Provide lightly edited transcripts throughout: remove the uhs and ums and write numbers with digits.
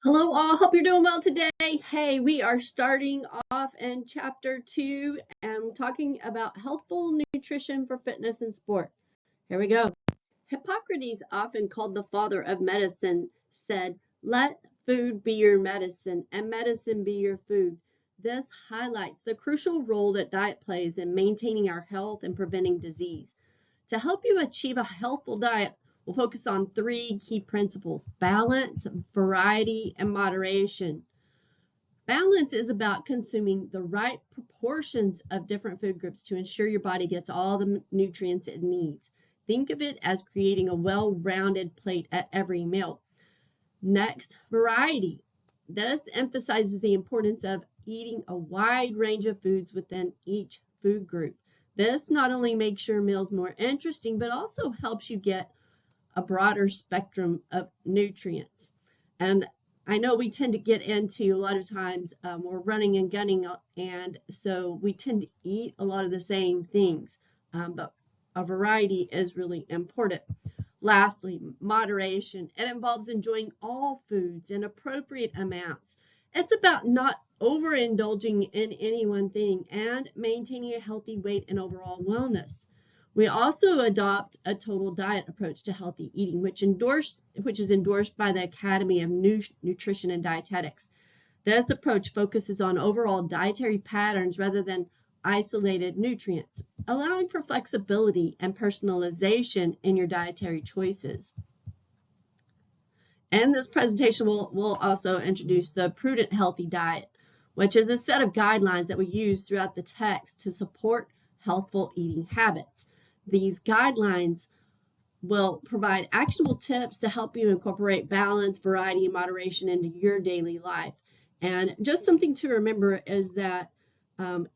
Hello all, hope you're doing well today. Hey, we are starting off in chapter 2 and talking about healthful nutrition for fitness and sport. Here we go. Hippocrates, often called the father of medicine, said, "Let food be your medicine and medicine be your food." This highlights the crucial role that diet plays in maintaining our health and preventing disease. To help you achieve a healthful diet, we'll focus on 3 key principles: balance, variety, and moderation. Balance is about consuming the right proportions of different food groups to ensure your body gets all the nutrients it needs. Think of it as creating a well-rounded plate at every meal. Next, variety. This emphasizes the importance of eating a wide range of foods within each food group. This not only makes your meals more interesting, but also helps you get a broader spectrum of nutrients. And I know we tend to get into a lot of times we're running and gunning, and so we tend to eat a lot of the same things, but a variety is really important. Lastly, moderation. It involves enjoying all foods in appropriate amounts. It's about not overindulging in any one thing and maintaining a healthy weight and overall wellness. We also adopt a total diet approach to healthy eating, which is endorsed by the Academy of Nutrition and Dietetics. This approach focuses on overall dietary patterns rather than isolated nutrients, allowing for flexibility and personalization in your dietary choices. In this presentation, we'll also introduce the Prudent Healthy Diet, which is a set of guidelines that we use throughout the text to support healthful eating habits. These guidelines will provide actionable tips to help you incorporate balance, variety, and moderation into your daily life. And just something to remember is that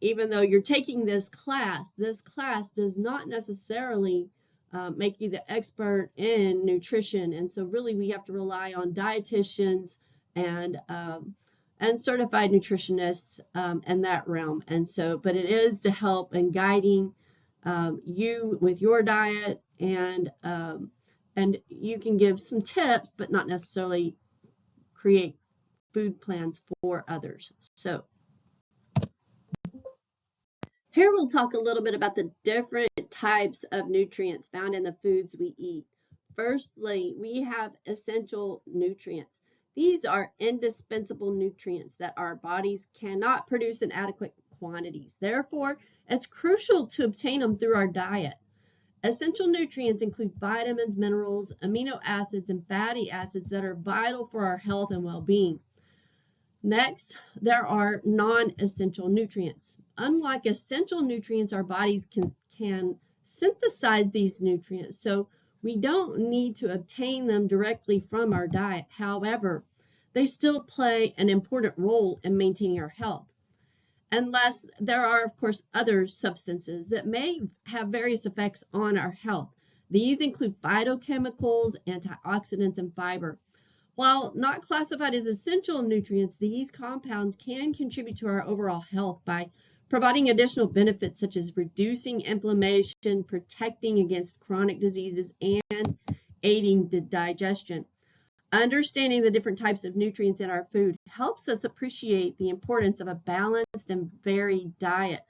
even though you're taking this class does not necessarily make you the expert in nutrition. And so really we have to rely on dietitians and certified nutritionists in that realm. And so, but it is to help in guiding you with your diet, and you can give some tips, but not necessarily create food plans for others. So here we'll talk a little bit about the different types of nutrients found in the foods we eat. Firstly, we have essential nutrients. These are indispensable nutrients that our bodies cannot produce in adequate quantities. Therefore, it's crucial to obtain them through our diet. Essential nutrients include vitamins, minerals, amino acids, and fatty acids that are vital for our health and well-being. Next, there are non-essential nutrients. Unlike essential nutrients, our bodies can synthesize these nutrients, so we don't need to obtain them directly from our diet. However, they still play an important role in maintaining our health. Unless there are, of course, other substances that may have various effects on our health. These include phytochemicals, antioxidants, and fiber. While not classified as essential nutrients, these compounds can contribute to our overall health by providing additional benefits such as reducing inflammation, protecting against chronic diseases, and aiding the digestion. Understanding the different types of nutrients in our food helps us appreciate the importance of a balanced and varied diet,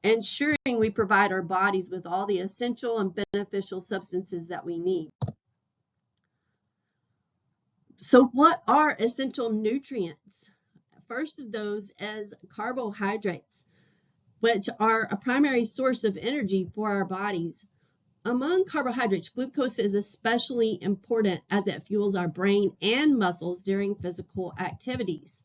ensuring we provide our bodies with all the essential and beneficial substances that we need. So what are essential nutrients? First of those is carbohydrates, which are a primary source of energy for our bodies. Among carbohydrates, glucose is especially important as it fuels our brain and muscles during physical activities.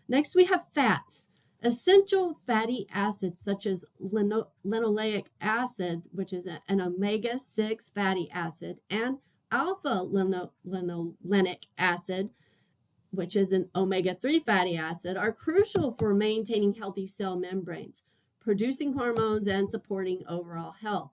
Next, we have fats. Essential fatty acids such as linoleic acid, which is an omega-6 fatty acid, and alpha-linolenic acid, which is an omega-3 fatty acid, are crucial for maintaining healthy cell membranes, producing hormones, and supporting overall health.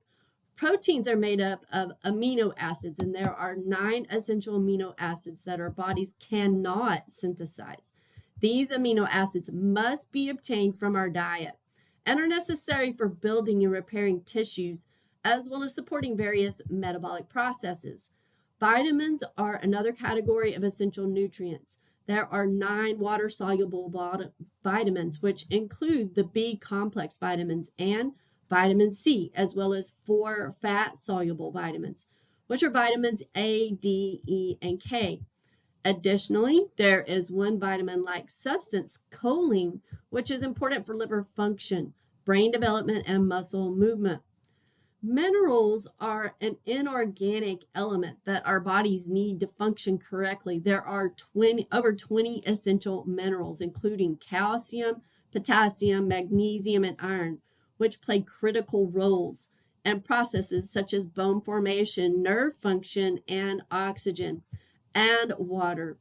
Proteins are made up of amino acids, and there are 9 essential amino acids that our bodies cannot synthesize. These amino acids must be obtained from our diet and are necessary for building and repairing tissues, as well as supporting various metabolic processes. Vitamins are another category of essential nutrients. There are 9 water-soluble vitamins, which include the B complex vitamins and vitamin C, as well as 4 fat-soluble vitamins, which are vitamins A, D, E, and K. Additionally, there is one vitamin-like substance, choline, which is important for liver function, brain development, and muscle movement. Minerals are an inorganic element that our bodies need to function correctly. There are over 20 essential minerals, including calcium, potassium, magnesium, and iron, which play critical roles in processes such as bone formation, nerve function, and oxygen, and water.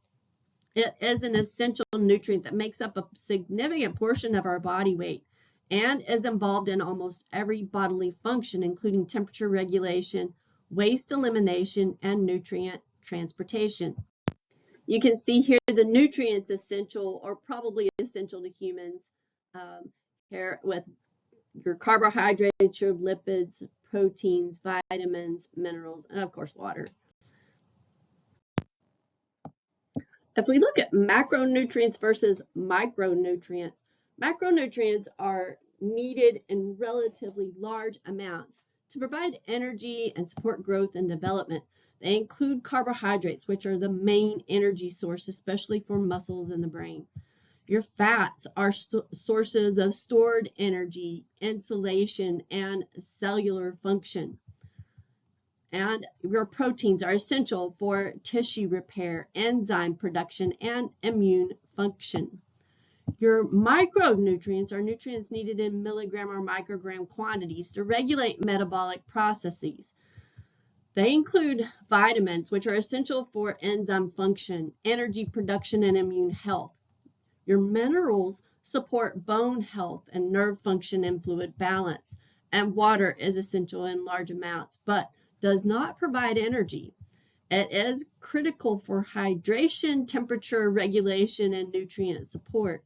It is an essential nutrient that makes up a significant portion of our body weight and is involved in almost every bodily function, including temperature regulation, waste elimination, and nutrient transportation. You can see here the nutrients essential or probably essential to humans here with your carbohydrates, your lipids, proteins, vitamins, minerals, and of course water. If we look at macronutrients versus micronutrients, macronutrients are needed in relatively large amounts to provide energy and support growth and development. They include carbohydrates, which are the main energy source, especially for muscles in the brain. Your fats are sources of stored energy, insulation, and cellular function. And your proteins are essential for tissue repair, enzyme production, and immune function. Your micronutrients are nutrients needed in milligram or microgram quantities to regulate metabolic processes. They include vitamins, which are essential for enzyme function, energy production, and immune health. Your minerals support bone health and nerve function and fluid balance. And water is essential in large amounts, but does not provide energy. It is critical for hydration, temperature regulation, and nutrient support.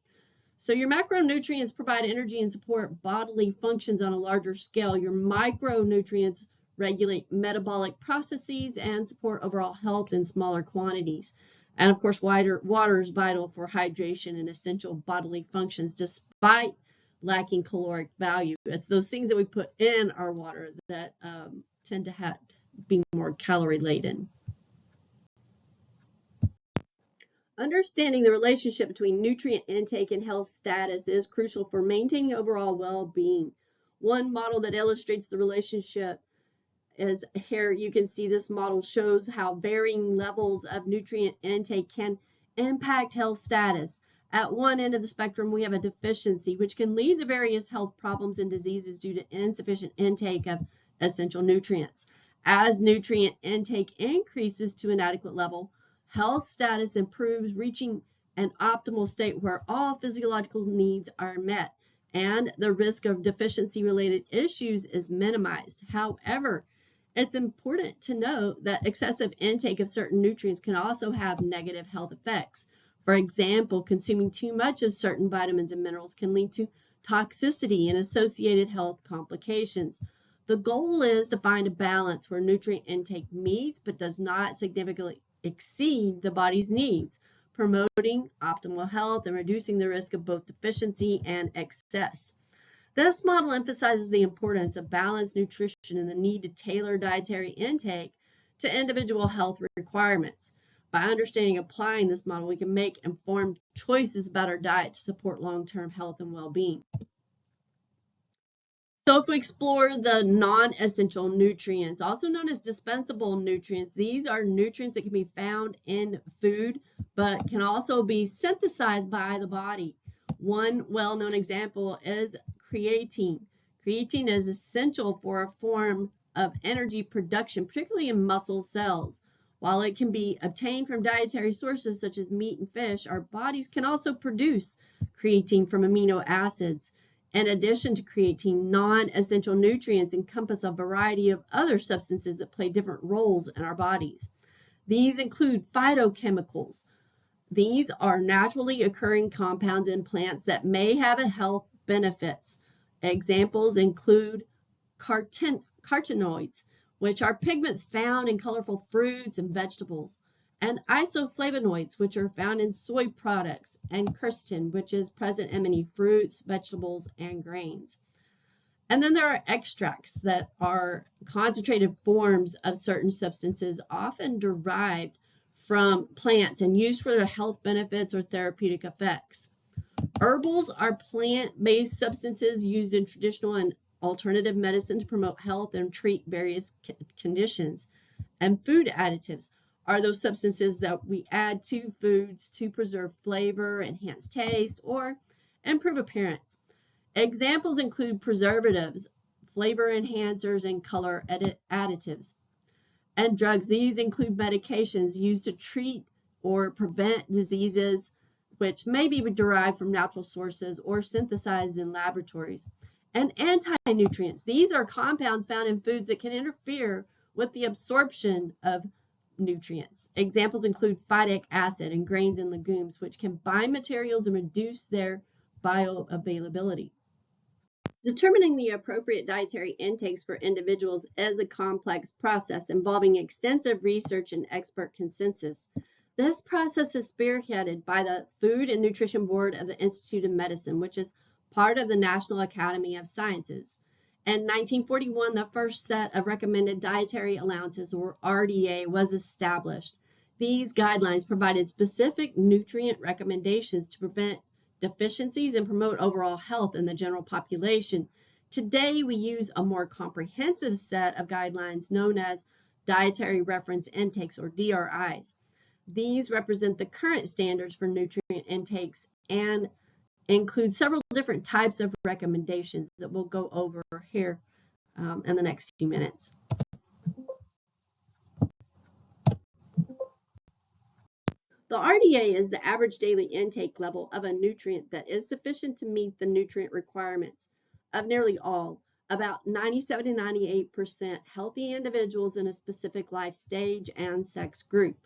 So your macronutrients provide energy and support bodily functions on a larger scale. Your micronutrients regulate metabolic processes and support overall health in smaller quantities. And of course, water is vital for hydration and essential bodily functions despite lacking caloric value. It's those things that we put in our water that tend to be more calorie laden. Understanding the relationship between nutrient intake and health status is crucial for maintaining overall well-being. One model that illustrates the relationship is here. You can see this model shows how varying levels of nutrient intake can impact health status. At one end of the spectrum, we have a deficiency, which can lead to various health problems and diseases due to insufficient intake of essential nutrients. As nutrient intake increases to an adequate level, health status improves, reaching an optimal state where all physiological needs are met and the risk of deficiency-related issues is minimized. However, it's important to note that excessive intake of certain nutrients can also have negative health effects. For example, consuming too much of certain vitamins and minerals can lead to toxicity and associated health complications. The goal is to find a balance where nutrient intake meets but does not significantly exceed the body's needs, promoting optimal health and reducing the risk of both deficiency and excess. This model emphasizes the importance of balanced nutrition and the need to tailor dietary intake to individual health requirements. By understanding and applying this model, we can make informed choices about our diet to support long-term health and well-being. So if we explore the non-essential nutrients, also known as dispensable nutrients, these are nutrients that can be found in food, but can also be synthesized by the body. One well-known example is creatine. Creatine is essential for a form of energy production, particularly in muscle cells. While it can be obtained from dietary sources such as meat and fish, our bodies can also produce creatine from amino acids. In addition to creatine, non-essential nutrients encompass a variety of other substances that play different roles in our bodies. These include phytochemicals. These are naturally occurring compounds in plants that may have health benefits. Examples include carotenoids, which are pigments found in colorful fruits and vegetables, and isoflavonoids, which are found in soy products, and quercetin, which is present in many fruits, vegetables, and grains. And then there are extracts that are concentrated forms of certain substances, often derived from plants and used for their health benefits or therapeutic effects. Herbals are plant-based substances used in traditional and alternative medicine to promote health and treat various conditions. And food additives are those substances that we add to foods to preserve flavor, enhance taste, or improve appearance. Examples include preservatives, flavor enhancers, and color additives. And drugs, these include medications used to treat or prevent diseases which may be derived from natural sources or synthesized in laboratories. And anti-nutrients, these are compounds found in foods that can interfere with the absorption of nutrients. Examples include phytic acid in grains and legumes, which can bind materials and reduce their bioavailability. Determining the appropriate dietary intakes for individuals is a complex process involving extensive research and expert consensus. This process is spearheaded by the Food and Nutrition Board of the Institute of Medicine, which is part of the National Academy of Sciences. In 1941, the first set of recommended dietary allowances, or RDA, was established. These guidelines provided specific nutrient recommendations to prevent deficiencies and promote overall health in the general population. Today, we use a more comprehensive set of guidelines known as Dietary Reference Intakes, or DRIs. These represent the current standards for nutrient intakes and include several different types of recommendations that we'll go over here in the next few minutes. The RDA is the average daily intake level of a nutrient that is sufficient to meet the nutrient requirements of nearly all, about 97 to 98% healthy individuals in a specific life stage and sex group.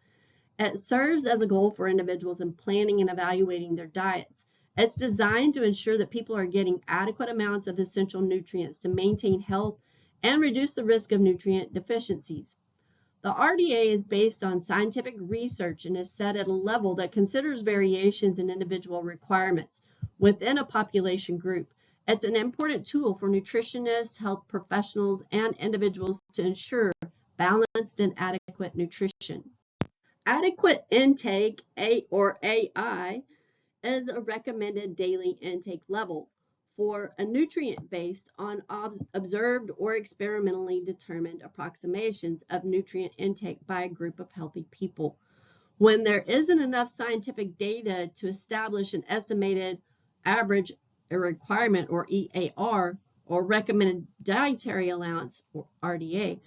It serves as a goal for individuals in planning and evaluating their diets. It's designed to ensure that people are getting adequate amounts of essential nutrients to maintain health and reduce the risk of nutrient deficiencies. The RDA is based on scientific research and is set at a level that considers variations in individual requirements within a population group. It's an important tool for nutritionists, health professionals, and individuals to ensure balanced and adequate nutrition. Adequate intake, or AI, is a recommended daily intake level for a nutrient based on observed or experimentally determined approximations of nutrient intake by a group of healthy people. When there isn't enough scientific data to establish an estimated average requirement, or EAR, or recommended dietary allowance, or RDA,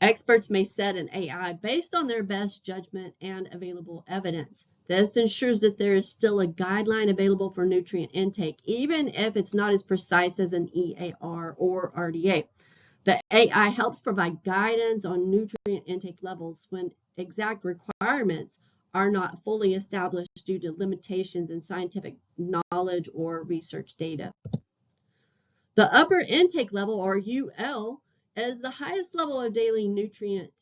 experts may set an AI based on their best judgment and available evidence. This ensures that there is still a guideline available for nutrient intake, even if it's not as precise as an EAR or RDA. The AI helps provide guidance on nutrient intake levels when exact requirements are not fully established due to limitations in scientific knowledge or research data. The upper intake level, or UL, is the highest level of daily nutrient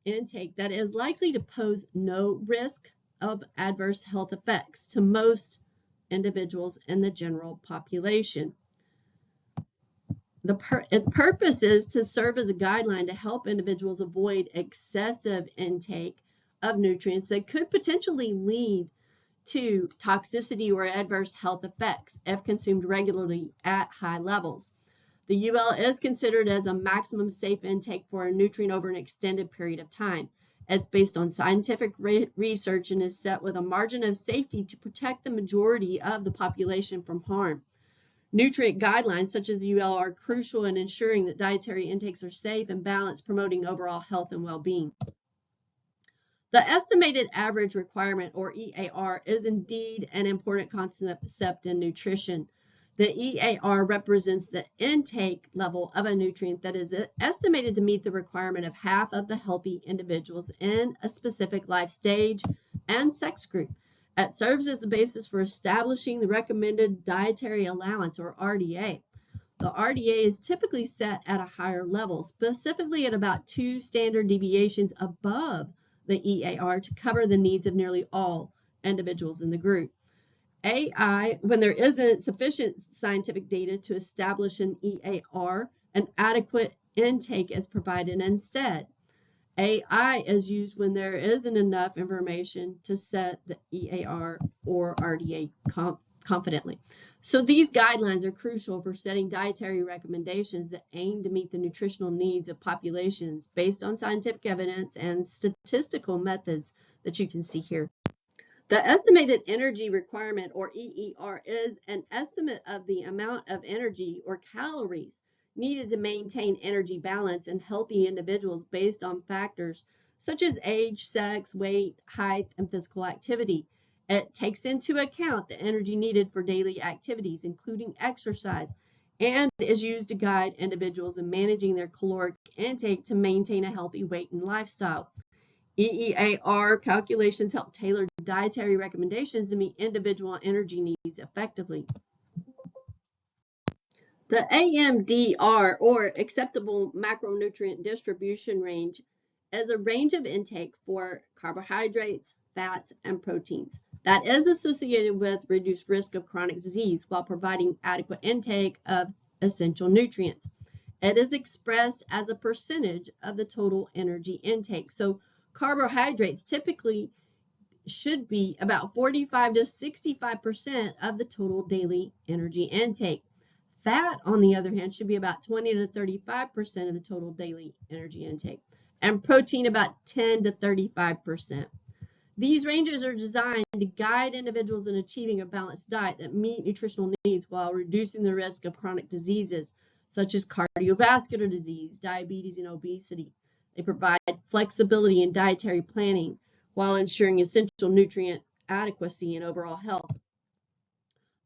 intake that is likely to pose no risk of adverse health effects to most individuals in the general population. Its purpose is to serve as a guideline to help individuals avoid excessive intake of nutrients that could potentially lead to toxicity or adverse health effects if consumed regularly at high levels. The UL is considered as a maximum safe intake for a nutrient over an extended period of time. It's based on scientific research and is set with a margin of safety to protect the majority of the population from harm. Nutrient guidelines such as the UL are crucial in ensuring that dietary intakes are safe and balanced, promoting overall health and well-being. The estimated average requirement, or EAR, is indeed an important concept in nutrition. The EAR represents the intake level of a nutrient that is estimated to meet the requirement of half of the healthy individuals in a specific life stage and sex group. It serves as the basis for establishing the recommended dietary allowance, or RDA. The RDA is typically set at a higher level, specifically at about 2 standard deviations above the EAR to cover the needs of nearly all individuals in the group. AI, when there isn't sufficient scientific data to establish an EAR, an adequate intake is provided instead. AI is used when there isn't enough information to set the EAR or RDA confidently. So these guidelines are crucial for setting dietary recommendations that aim to meet the nutritional needs of populations based on scientific evidence and statistical methods that you can see here. The estimated energy requirement, or EER, is an estimate of the amount of energy or calories needed to maintain energy balance in healthy individuals based on factors such as age, sex, weight, height, and physical activity. It takes into account the energy needed for daily activities, including exercise, and is used to guide individuals in managing their caloric intake to maintain a healthy weight and lifestyle. EEAR calculations help tailor dietary recommendations to meet individual energy needs effectively. The AMDR, or Acceptable Macronutrient Distribution Range, is a range of intake for carbohydrates, fats, and proteins that is associated with reduced risk of chronic disease while providing adequate intake of essential nutrients. It is expressed as a percentage of the total energy intake. So carbohydrates typically should be about 45 to 65% of the total daily energy intake. Fat, on the other hand, should be about 20 to 35% of the total daily energy intake, and protein about 10 to 35%. These ranges are designed to guide individuals in achieving a balanced diet that meet nutritional needs while reducing the risk of chronic diseases such as cardiovascular disease, diabetes, and obesity. They provide flexibility in dietary planning while ensuring essential nutrient adequacy and overall health.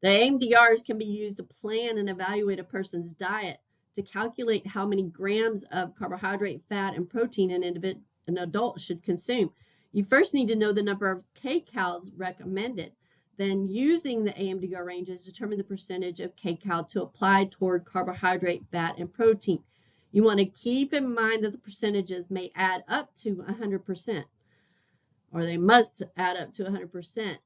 The AMDRs can be used to plan and evaluate a person's diet to calculate how many grams of carbohydrate, fat, and protein an adult should consume. You first need to know the number of kcals recommended. Then, using the AMDR ranges, determine the percentage of kcal to apply toward carbohydrate, fat, and protein. You want to keep in mind that the percentages may add up to 100%, or they must add up to 100%.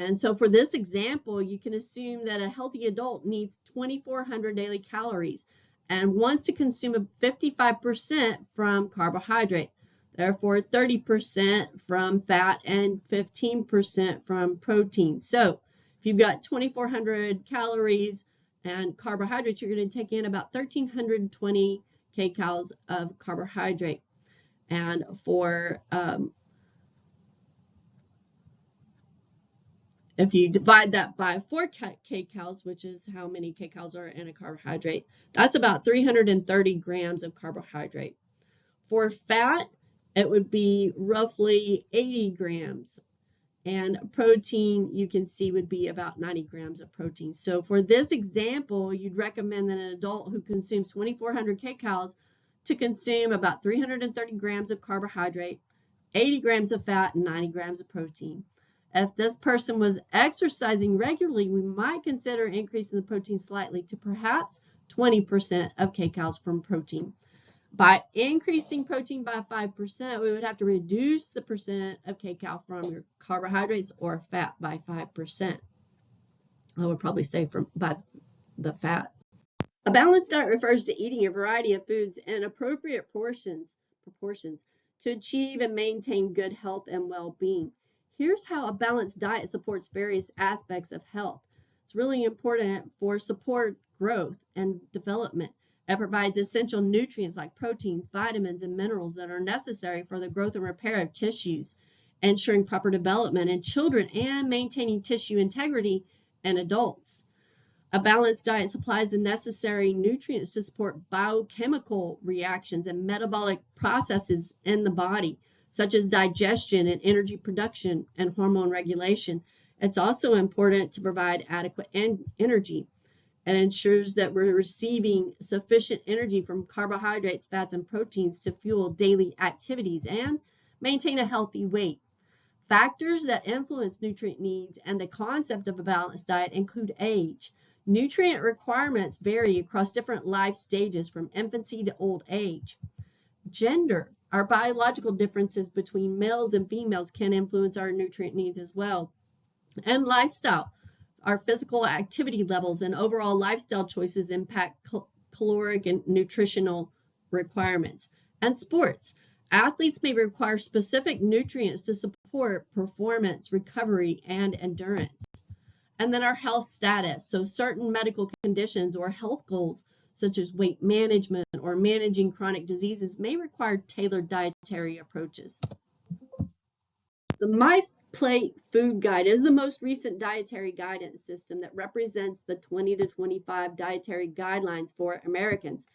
And so for this example, you can assume that a healthy adult needs 2,400 daily calories and wants to consume 55% from carbohydrate, therefore 30% from fat and 15% from protein. So if you've got 2,400 calories and carbohydrates, you're going to take in about 1,320 kcals of carbohydrate. And for if you divide that by 4 kcals, which is how many kcals are in a carbohydrate, that's about 330 grams of carbohydrate. For fat, it would be roughly 80 grams. And protein, you can see, would be about 90 grams of protein. So for this example, you'd recommend that an adult who consumes 2,400 kcals to consume about 330 grams of carbohydrate, 80 grams of fat, and 90 grams of protein. If this person was exercising regularly, we might consider increasing the protein slightly to perhaps 20% of kcals from protein. By increasing protein by 5%, we would have to reduce the percent of kcal from your carbohydrates or fat by 5%. I would probably say by the fat. A balanced diet refers to eating a variety of foods in appropriate proportions to achieve and maintain good health and well-being. Here's how a balanced diet supports various aspects of health. It's really important for support growth and development. It provides essential nutrients like proteins, vitamins, and minerals that are necessary for the growth and repair of tissues, ensuring proper development in children and maintaining tissue integrity in adults. A balanced diet supplies the necessary nutrients to support biochemical reactions and metabolic processes in the body, such as digestion and energy production and hormone regulation. It's also important to provide adequate energy. It ensures that we're receiving sufficient energy from carbohydrates, fats, and proteins to fuel daily activities and maintain a healthy weight. Factors that influence nutrient needs and the concept of a balanced diet include age. Nutrient requirements vary across different life stages from infancy to old age. Gender. Our biological differences between males and females can influence our nutrient needs as well. And lifestyle. Our physical activity levels and overall lifestyle choices impact caloric and nutritional requirements. And sports. Athletes may require specific nutrients to support performance, recovery, and endurance. And then our health status. So certain medical conditions or health goals, such as weight management or managing chronic diseases, may require tailored dietary approaches. The MyPlate Food Guide is the most recent dietary guidance system that represents the 20 to 25 dietary guidelines for Americans.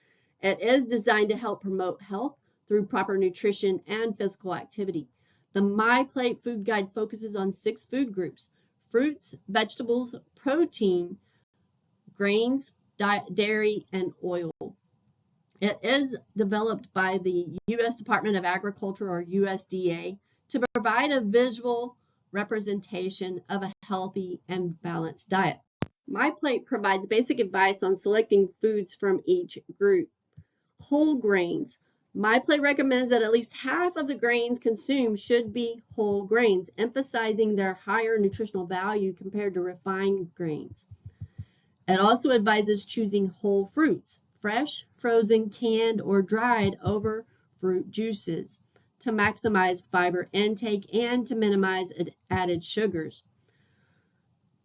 It is designed to help promote health through proper nutrition and physical activity. The MyPlate Food Guide focuses on 6 food groups: fruits, vegetables, protein, grains, dairy, and oil. It is developed by the U.S. Department of Agriculture, or USDA, to provide a visual representation of a healthy and balanced diet. MyPlate provides basic advice on selecting foods from each group. Whole grains. MyPlate recommends that at least half of the grains consumed should be whole grains, emphasizing their higher nutritional value compared to refined grains. It also advises choosing whole fruits, fresh, frozen, canned, or dried, over fruit juices to maximize fiber intake and to minimize added sugars.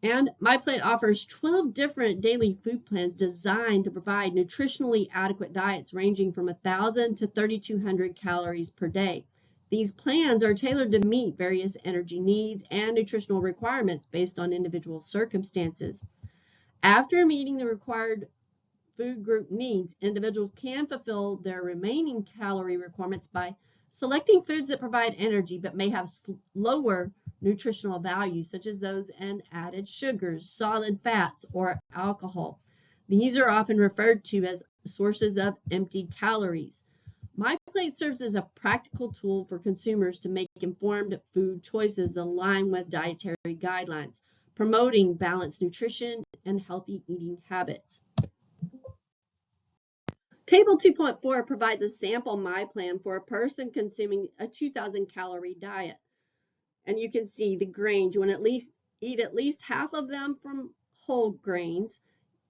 And MyPlate offers 12 different daily food plans designed to provide nutritionally adequate diets ranging from 1,000 to 3,200 calories per day. These plans are tailored to meet various energy needs and nutritional requirements based on individual circumstances. After meeting the required food group needs, individuals can fulfill their remaining calorie requirements by selecting foods that provide energy but may have lower nutritional value, such as those in added sugars, solid fats, or alcohol. These are often referred to as sources of empty calories. MyPlate serves as a practical tool for consumers to make informed food choices that align with dietary guidelines, promoting balanced nutrition and healthy eating habits. Table 2.4 provides a sample MyPlan for a person consuming a 2,000 calorie diet. And you can see the grains. You want to eat at least half of them from whole grains,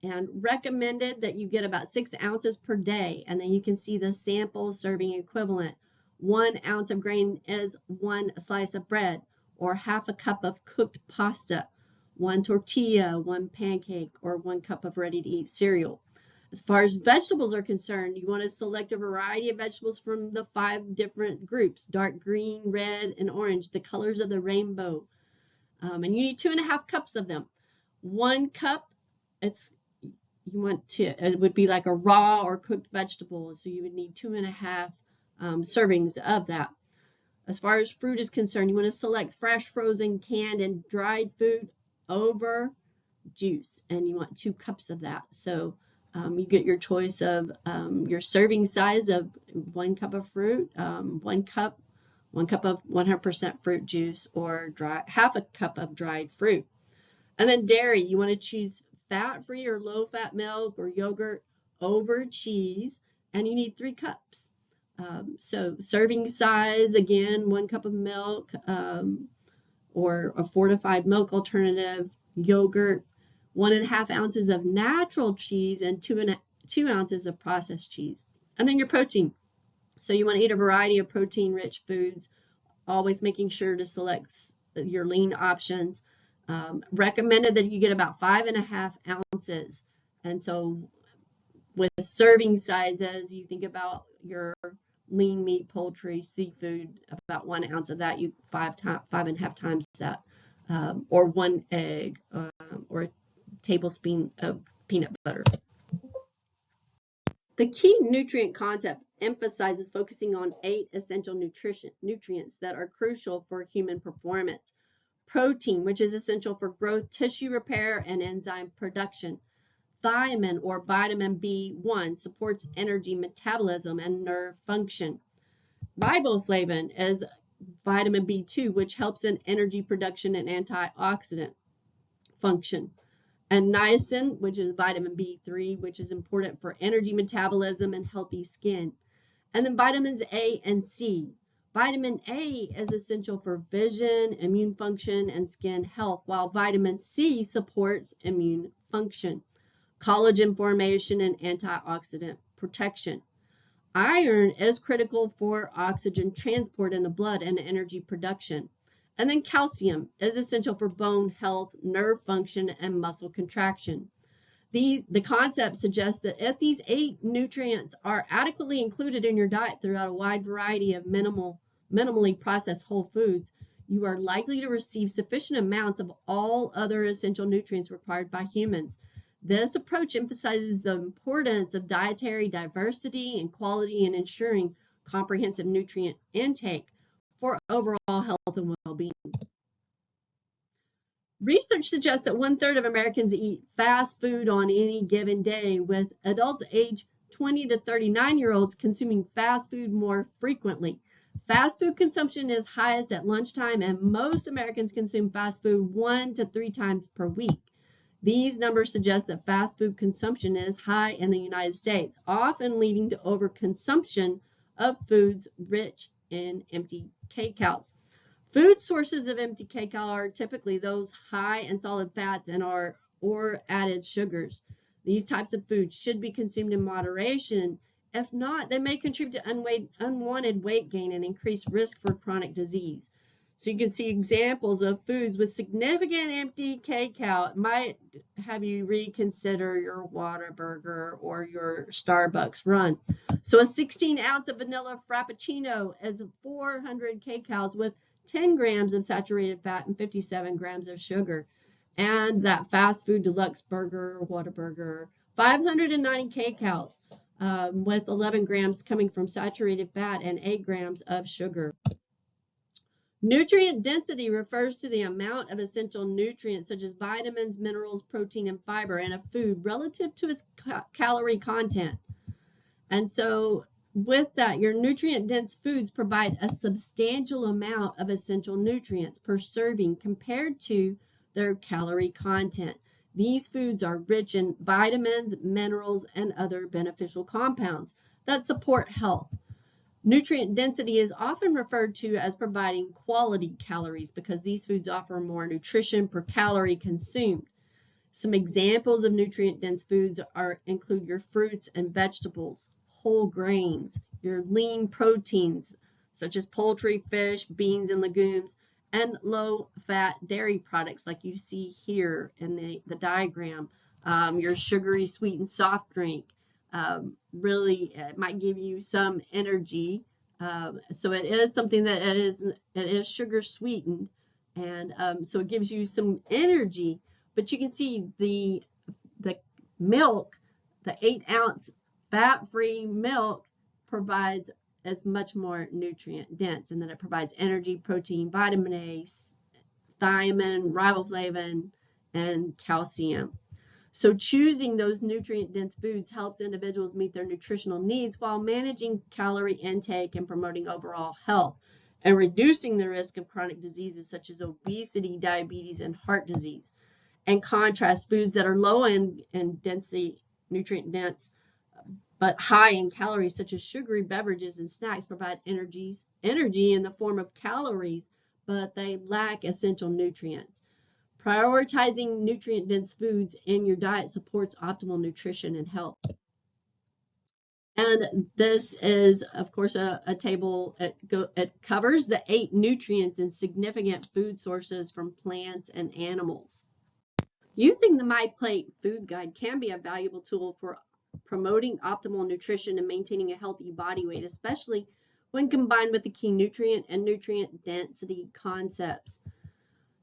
and recommended that you get about 6 ounces per day. And then you can see the sample serving equivalent. 1 ounce of grain is 1 slice of bread, or half a cup of cooked pasta, 1 tortilla, 1 pancake, or 1 cup of ready-to-eat cereal. As far as vegetables are concerned, you want to select a variety of vegetables from the 5 different groups: dark green, red, and orange, the colors of the rainbow. And you need 2.5 cups of them. 1 cup, it would be like a raw or cooked vegetable, so you would need 2.5 servings of that. As far as fruit is concerned, you want to select fresh, frozen, canned, and dried food over juice, and you want 2 cups of that. So you get your choice of your serving size of 1 cup of fruit, 1 cup of 100% fruit juice, or half a cup of dried fruit. And then dairy, you want to choose fat-free or low-fat milk or yogurt over cheese, and you need 3 cups. So serving size, again, 1 cup of milk, or a fortified milk alternative, yogurt, 1.5 ounces of natural cheese, and 2 ounces of processed cheese. And then your protein. So you want to eat a variety of protein-rich foods, always making sure to select your lean options. Recommended that you get about 5.5 ounces. And so with serving sizes, you think about your lean meat, poultry, seafood, about 1 ounce of that, 5.5 times that, or 1 egg, or a tablespoon of peanut butter. The key nutrient concept emphasizes focusing on 8 essential nutrients that are crucial for human performance. Protein, which is essential for growth, tissue repair, and enzyme production. Thiamine, or vitamin B1, supports energy metabolism and nerve function. Riboflavin is vitamin B2, which helps in energy production and antioxidant function. And niacin, which is vitamin B3, which is important for energy metabolism and healthy skin. And then vitamins A and C. Vitamin A is essential for vision, immune function, and skin health, while vitamin C supports immune function, collagen formation, and antioxidant protection. Iron is critical for oxygen transport in the blood and energy production. And then calcium is essential for bone health, nerve function, and muscle contraction. The concept suggests that if these 8 nutrients are adequately included in your diet throughout a wide variety of minimally processed whole foods, you are likely to receive sufficient amounts of all other essential nutrients required by humans. This approach emphasizes the importance of dietary diversity and quality in ensuring comprehensive nutrient intake for overall health and well-being. Research suggests that 1/3 of Americans eat fast food on any given day, with adults aged 20 to 39-year-olds consuming fast food more frequently. Fast food consumption is highest at lunchtime, and most Americans consume fast food 1 to 3 times per week. These numbers suggest that fast food consumption is high in the United States, often leading to overconsumption of foods rich in empty kcal. Food sources of empty kcal are typically those high in solid fats and or added sugars. These types of foods should be consumed in moderation. If not, they may contribute to unwanted weight gain and increased risk for chronic disease. So you can see examples of foods with significant empty kcal. It might have you reconsider your Whataburger or your Starbucks run. So a 16 ounce of vanilla frappuccino is 400 kcals with 10 grams of saturated fat and 57 grams of sugar. And that fast food deluxe burger, Whataburger, 590 kcals with 11 grams coming from saturated fat and 8 grams of sugar. Nutrient density refers to the amount of essential nutrients such as vitamins, minerals, protein, and fiber in a food relative to its calorie content. And so with that, your nutrient-dense foods provide a substantial amount of essential nutrients per serving compared to their calorie content. These foods are rich in vitamins, minerals, and other beneficial compounds that support health. Nutrient density is often referred to as providing quality calories because these foods offer more nutrition per calorie consumed. Some examples of nutrient-dense foods include your fruits and vegetables, whole grains, your lean proteins such as poultry, fish, beans, and legumes, and low-fat dairy products like you see here in the diagram. Your sugary, sweetened soft drink. Really, it might give you some energy. So it is something that it is sugar sweetened, and so it gives you some energy. But you can see the milk, the 8 ounce fat-free milk provides as much more nutrient dense, and then it provides energy, protein, vitamin A, thiamine, riboflavin, and calcium. So choosing those nutrient-dense foods helps individuals meet their nutritional needs while managing calorie intake and promoting overall health and reducing the risk of chronic diseases such as obesity, diabetes, and heart disease. In contrast, foods that are low in density, nutrient dense, but high in calories such as sugary beverages and snacks provide energy in the form of calories, but they lack essential nutrients. Prioritizing nutrient-dense foods in your diet supports optimal nutrition and health. And this is, of course, a table. It covers the 8 nutrients in significant food sources from plants and animals. Using the MyPlate food guide can be a valuable tool for promoting optimal nutrition and maintaining a healthy body weight, especially when combined with the key nutrient and nutrient density concepts.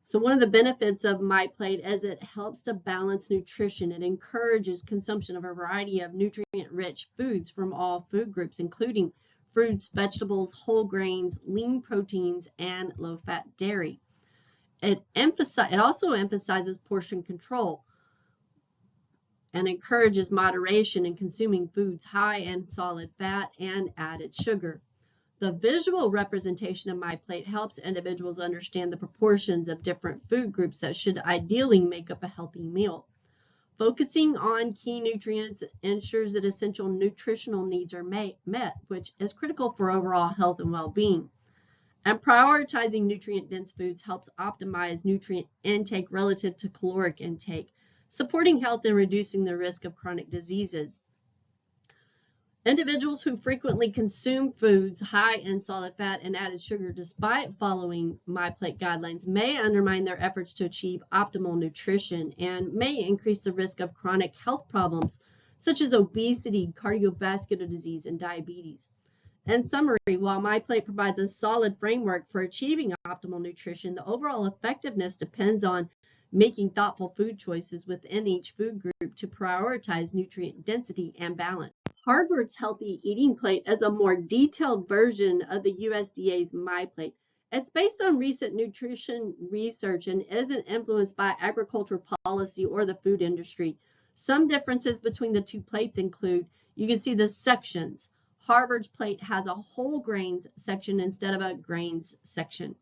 So one of the benefits of MyPlate is it helps to balance nutrition. It encourages consumption of a variety of nutrient-rich foods from all food groups, including fruits, vegetables, whole grains, lean proteins, and low-fat dairy. It also emphasizes portion control and encourages moderation in consuming foods high in solid fat and added sugar. The visual representation of MyPlate helps individuals understand the proportions of different food groups that should ideally make up a healthy meal. Focusing on key nutrients ensures that essential nutritional needs are met, which is critical for overall health and well-being. And prioritizing nutrient-dense foods helps optimize nutrient intake relative to caloric intake, supporting health and reducing the risk of chronic diseases. Individuals who frequently consume foods high in solid fat and added sugar despite following MyPlate guidelines may undermine their efforts to achieve optimal nutrition and may increase the risk of chronic health problems such as obesity, cardiovascular disease, and diabetes. In summary, while MyPlate provides a solid framework for achieving optimal nutrition, the overall effectiveness depends on making thoughtful food choices within each food group to prioritize nutrient density and balance. Harvard's Healthy Eating Plate is a more detailed version of the USDA's MyPlate. It's based on recent nutrition research and isn't influenced by agricultural policy or the food industry. Some differences between the two plates include, you can see the sections. Harvard's plate has a whole grains section instead of a grains section.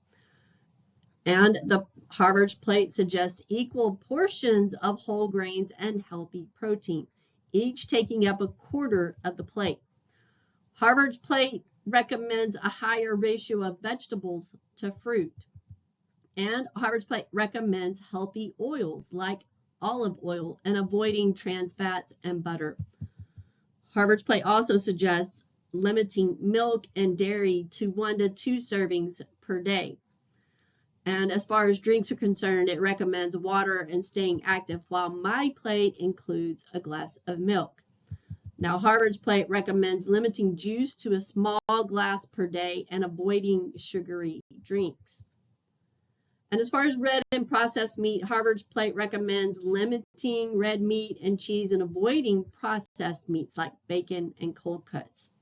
And the Harvard's plate suggests equal portions of whole grains and healthy protein, each taking up a quarter of the plate. Harvard's plate recommends a higher ratio of vegetables to fruit. And Harvard's plate recommends healthy oils like olive oil and avoiding trans fats and butter. Harvard's plate also suggests limiting milk and dairy to 1 to 2 servings per day. And as far as drinks are concerned, it recommends water and staying active, while MyPlate includes a glass of milk. Now, Harvard's plate recommends limiting juice to a small glass per day and avoiding sugary drinks. And as far as red and processed meat, Harvard's plate recommends limiting red meat and cheese and avoiding processed meats like bacon and cold cuts.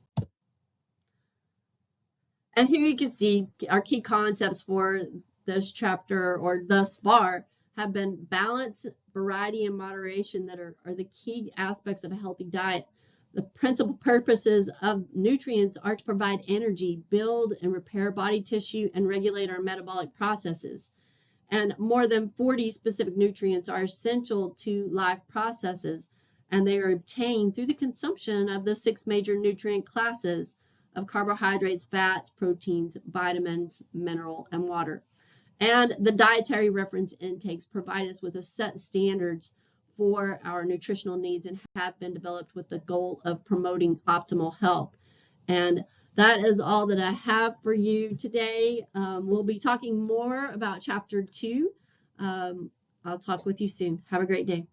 And here you can see our key concepts for this chapter, or thus far, have been balance, variety, and moderation that are the key aspects of a healthy diet. The principal purposes of nutrients are to provide energy, build and repair body tissue, and regulate our metabolic processes. And more than 40 specific nutrients are essential to life processes, and they are obtained through the consumption of the 6 major nutrient classes of carbohydrates, fats, proteins, vitamins, mineral, and water. And the dietary reference intakes provide us with a set standards for our nutritional needs and have been developed with the goal of promoting optimal health. And that is all that I have for you today. We'll be talking more about chapter 2. I'll talk with you soon. Have a great day.